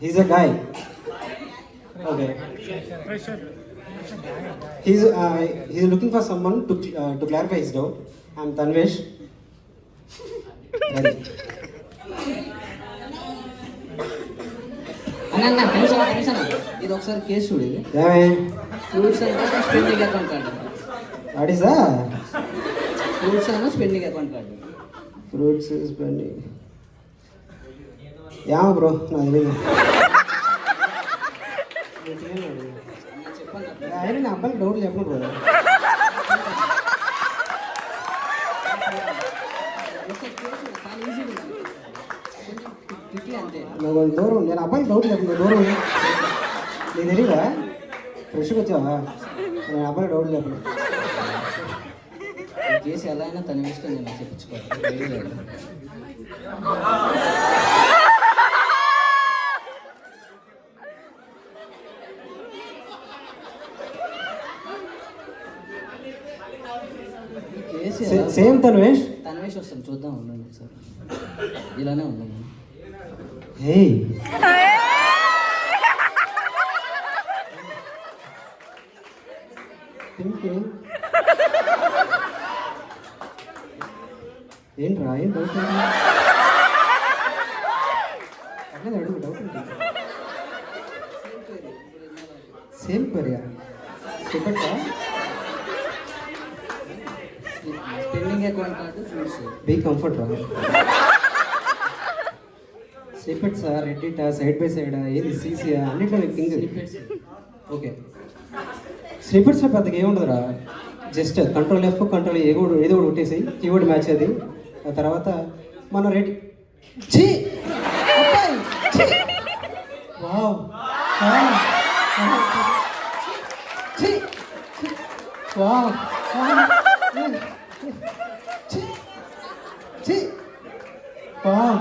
He's a guy. Okay. He's looking for someone to clarify his doubt. I'm Tanvesh. Ready. అన్న commission ఇది ఒకసారి case చూడు ఇది ఏమే ఫ్రూట్స్ అంటే స్పెండింగ్ అకౌంట్ కార్డు అడిసా ఫ్రూట్స్ అన్న spending account card fruits spending ఏమో బ్రో నాకు తెలియదు చెప్పండి ఆయన నా అబ్బాయికి డౌట్ చెప్పను బ్రో చాలా ఈజీగా అంతే నాకు కొంచెం దూరం నేను అబ్బాయికి డౌట్ చెప్పను దూరం నీకు తెలియదా ఫ్రెష్గా వచ్చావా నేను అబ్బాయికి డౌట్ చెప్పను ఈ కేసు ఎలా అయినా తన ఇష్టం నేను చెప్పించుకోవాలి సేమ్ తన్వేష్ తన్వేష్ వస్తాను చూద్దాం ఉండండి ఒకసారి ఇలానే ఉందాం హే థింకింగ్ ఏంట్రా ఏం డౌట్ అట్లేదు అడుగు డౌట్ ఉంటుంది సేమ్ క్వరీయా చెప్పట్టా స్పెండింగ్ అకౌంట్ కార్డు ఫ్రూట్స్ బీ కంఫర్ట్ రా స్నిప్పెట్ సార్ ఎడిటా సైడ్ బై సైడా ఏది సీసీయా అన్నిట్లో కింగ్ ఓకే స్నిప్పెట్స్లో పెద్దగా ఏముండదురా జస్ట్ కంట్రోల్ ఎఫ్ కంట్రోల్ ఏదో ఒకటి కొట్టేసి కీబోర్డ్ మ్యాచ్ అది ఆ తర్వాత మనం రెడీ ఛీ అబ్బాయి, ఛీ! వావ్ వావ్, ఛీ! వావ్ వావ్, ఛీ! ఛీ! వావ్